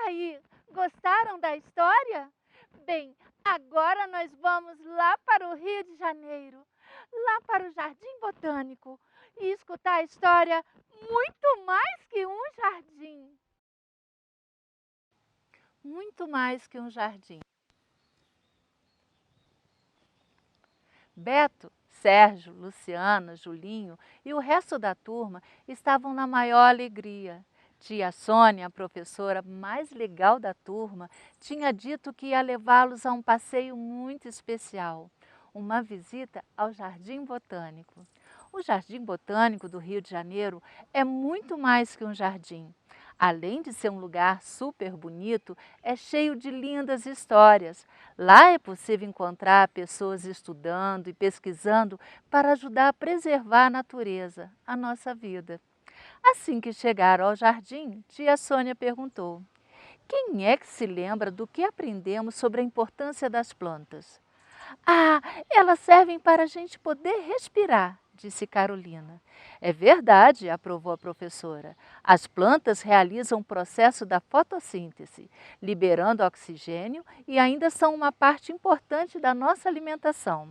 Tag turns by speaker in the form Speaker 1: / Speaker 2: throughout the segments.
Speaker 1: aí, gostaram da história? Bem, agora nós vamos lá para o Rio de Janeiro, lá para o Jardim Botânico, e escutar a história Muito Mais que um Jardim. Muito mais que um jardim. Beto, Sérgio, Luciana, Julinho e o resto da turma estavam na maior alegria. Tia Sônia, a professora mais legal da turma, tinha dito que ia levá-los a um passeio muito especial, uma visita ao Jardim Botânico. O Jardim Botânico do Rio de Janeiro é muito mais que um jardim. Além de ser um lugar super bonito, é cheio de lindas histórias. Lá é possível encontrar pessoas estudando e pesquisando para ajudar a preservar a natureza, a nossa vida. Assim que chegaram ao jardim, tia Sônia perguntou: quem é que se lembra do que aprendemos sobre a importância das plantas? Ah, elas servem para a gente poder respirar, disse Carolina. É verdade, aprovou a professora. As plantas realizam o processo da fotossíntese, liberando oxigênio e ainda são uma parte importante da nossa alimentação.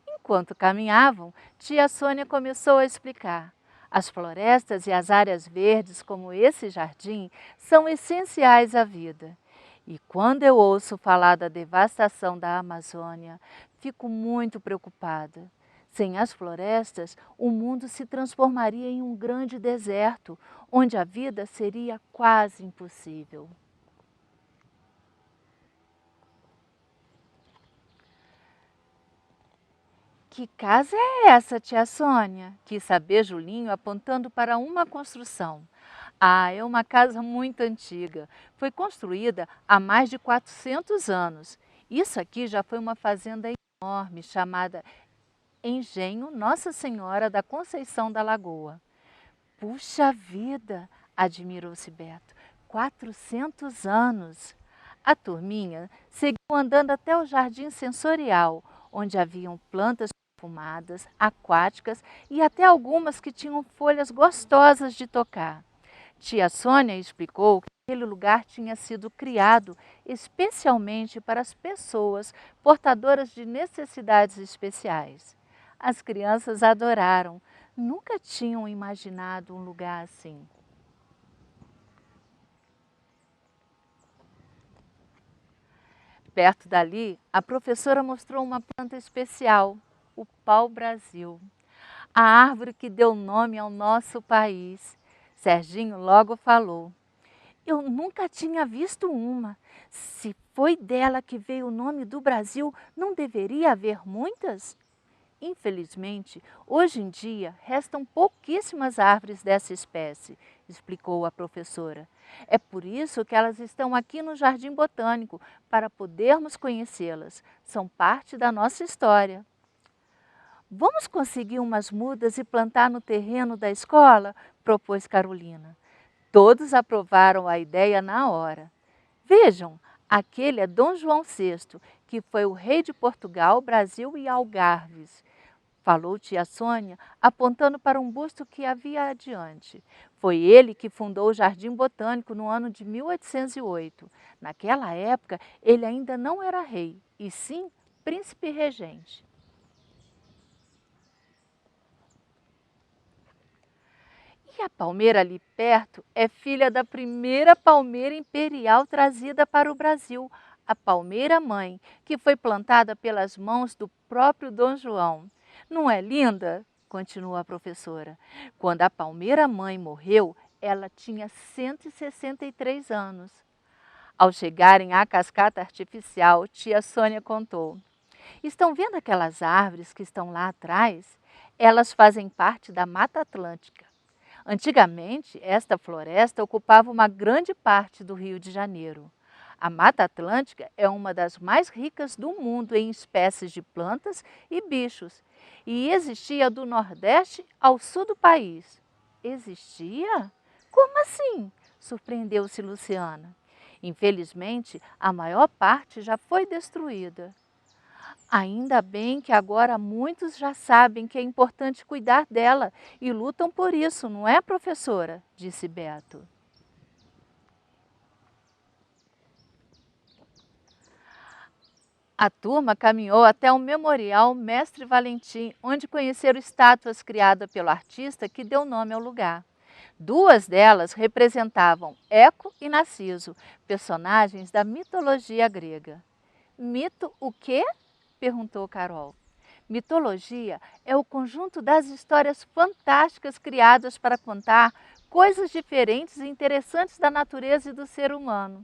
Speaker 1: Enquanto caminhavam, tia Sônia começou a explicar. As florestas e as áreas verdes, como esse jardim, são essenciais à vida. E quando eu ouço falar da devastação da Amazônia, fico muito preocupada. Sem as florestas, o mundo se transformaria em um grande deserto, onde a vida seria quase impossível. Que casa é essa, tia Sônia? Quis saber Julinho, apontando para uma construção. Ah, é uma casa muito antiga. Foi construída há mais de 400 anos. Isso aqui já foi uma fazenda enorme, chamada Engenho Nossa Senhora da Conceição da Lagoa. Puxa vida, admirou-se Beto, 400 anos. A turminha seguiu andando até o jardim sensorial, onde haviam plantas perfumadas, aquáticas e até algumas que tinham folhas gostosas de tocar. Tia Sônia explicou que aquele lugar tinha sido criado especialmente para as pessoas portadoras de necessidades especiais. As crianças adoraram, nunca tinham imaginado um lugar assim. Perto dali, a professora mostrou uma planta especial, o pau-brasil, a árvore que deu nome ao nosso país. Serginho logo falou: eu nunca tinha visto uma. Se foi dela que veio o nome do Brasil, não deveria haver muitas? Infelizmente, hoje em dia, restam pouquíssimas árvores dessa espécie, explicou a professora. É por isso que elas estão aqui no Jardim Botânico, para podermos conhecê-las. São parte da nossa história. Vamos conseguir umas mudas e plantar no terreno da escola? Propôs Carolina. Todos aprovaram a ideia na hora. Vejam, aquele é Dom João VI, que foi o rei de Portugal, Brasil e Algarves. Falou tia Sônia, apontando para um busto que havia adiante. Foi ele que fundou o Jardim Botânico no ano de 1808. Naquela época, ele ainda não era rei, e sim príncipe regente. E a palmeira ali perto é filha da primeira palmeira imperial trazida para o Brasil, a palmeira-mãe, que foi plantada pelas mãos do próprio Dom João. Não é linda? Continua a professora. Quando a palmeira-mãe morreu, ela tinha 163 anos. Ao chegarem à cascata artificial, tia Sônia contou: estão vendo aquelas árvores que estão lá atrás? Elas fazem parte da Mata Atlântica. Antigamente, esta floresta ocupava uma grande parte do Rio de Janeiro. A Mata Atlântica é uma das mais ricas do mundo em espécies de plantas e bichos e existia do Nordeste ao sul do país. Existia? Como assim? Surpreendeu-se Luciana. Infelizmente, a maior parte já foi destruída. Ainda bem que agora muitos já sabem que é importante cuidar dela e lutam por isso, não é, professora? Disse Beto. A turma caminhou até o Memorial Mestre Valentim, onde conheceram estátuas criadas pelo artista que deu nome ao lugar. Duas delas representavam Eco e Narciso, personagens da mitologia grega. Mito o quê? Perguntou Carol. Mitologia é o conjunto das histórias fantásticas criadas para contar coisas diferentes e interessantes da natureza e do ser humano.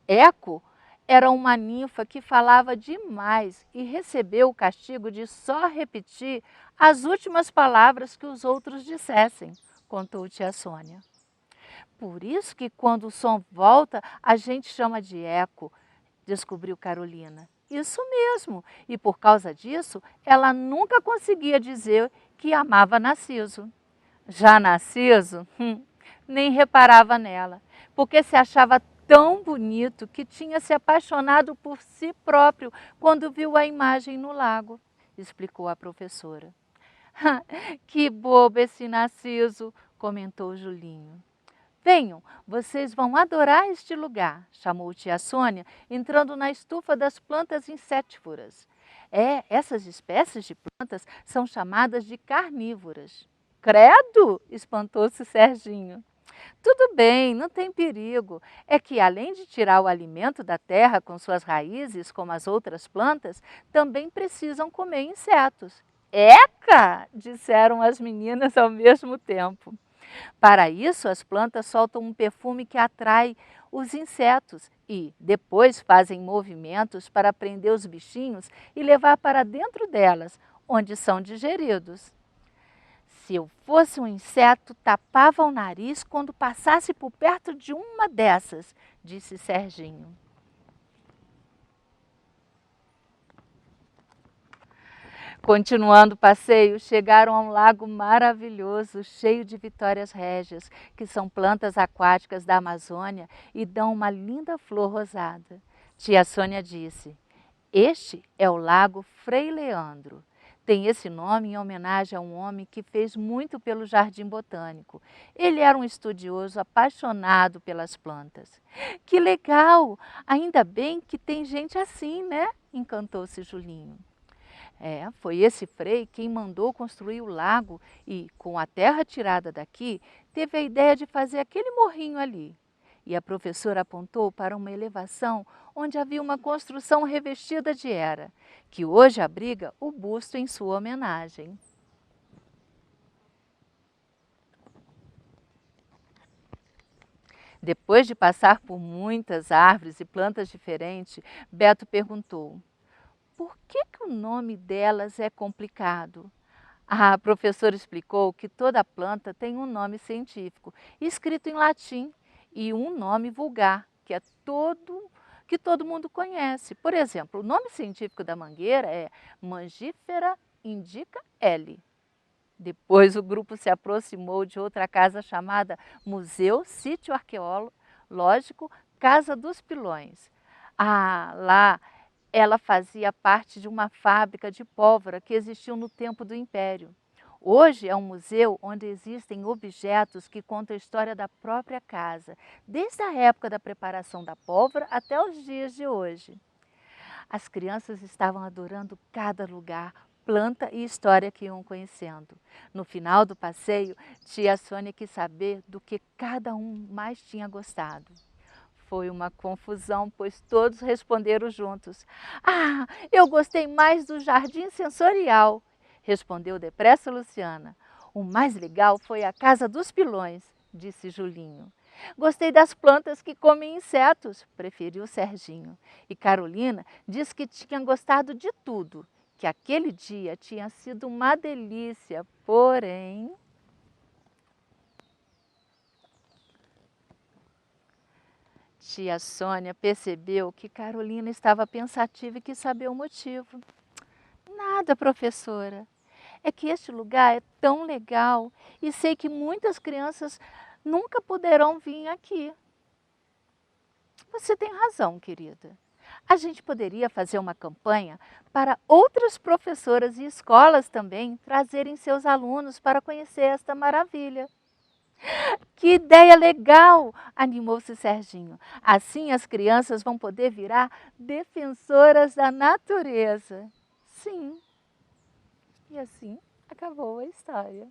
Speaker 1: Eco era uma ninfa que falava demais e recebeu o castigo de só repetir as últimas palavras que os outros dissessem, contou tia Sônia. Por isso que quando o som volta, a gente chama de eco, descobriu Carolina. Isso mesmo, e por causa disso, ela nunca conseguia dizer que amava Narciso. Já Narciso, nem reparava nela, porque se achava tão bonito que tinha se apaixonado por si próprio quando viu a imagem no lago, explicou a professora. Que bobo esse Narciso, comentou Julinho. Venham, vocês vão adorar este lugar, chamou tia Sônia, entrando na estufa das plantas insetívoras. Essas espécies de plantas são chamadas de carnívoras. Credo! Espantou-se Serginho. Tudo bem, não tem perigo. É que além de tirar o alimento da terra com suas raízes, como as outras plantas, também precisam comer insetos. Eca! Disseram as meninas ao mesmo tempo. Para isso, as plantas soltam um perfume que atrai os insetos e depois fazem movimentos para prender os bichinhos e levar para dentro delas, onde são digeridos. Se eu fosse um inseto, tapava o nariz quando passasse por perto de uma dessas, disse Serginho. Continuando o passeio, chegaram a um lago maravilhoso, cheio de vitórias régias, que são plantas aquáticas da Amazônia e dão uma linda flor rosada. Tia Sônia disse, este é o Lago Frei Leandro. Tem esse nome em homenagem a um homem que fez muito pelo jardim botânico. Ele era um estudioso apaixonado pelas plantas. Que legal! Ainda bem que tem gente assim, né? Encantou-se Julinho. Foi esse Frei quem mandou construir o lago e, com a terra tirada daqui, teve a ideia de fazer aquele morrinho ali. E a professora apontou para uma elevação onde havia uma construção revestida de era, que hoje abriga o busto em sua homenagem. Depois de passar por muitas árvores e plantas diferentes, Beto perguntou: por que o nome delas é complicado? A professora explicou que toda planta tem um nome científico, escrito em latim, e um nome vulgar, que todo mundo conhece. Por exemplo, o nome científico da mangueira é Mangifera indica L. Depois o grupo se aproximou de outra casa chamada Museu Sítio Arqueológico Casa dos Pilões. Lá ela fazia parte de uma fábrica de pólvora que existiu no tempo do Império. Hoje é um museu onde existem objetos que contam a história da própria casa, desde a época da preparação da pólvora até os dias de hoje. As crianças estavam adorando cada lugar, planta e história que iam conhecendo. No final do passeio, tia Sônia quis saber do que cada um mais tinha gostado. Foi uma confusão, pois todos responderam juntos. Ah, eu gostei mais do jardim sensorial, respondeu depressa Luciana. O mais legal foi a casa dos pilões, disse Julinho. Gostei das plantas que comem insetos, preferiu Serginho. E Carolina disse que tinha gostado de tudo, que aquele dia tinha sido uma delícia, porém... Tia Sônia percebeu que Carolina estava pensativa e quis saber o motivo. Nada, professora. É que este lugar é tão legal e sei que muitas crianças nunca poderão vir aqui. Você tem razão, querida. A gente poderia fazer uma campanha para outras professoras e escolas também trazerem seus alunos para conhecer esta maravilha. Que ideia legal! Animou-se Serginho. Assim as crianças vão poder virar defensoras da natureza. Sim, e assim acabou a história.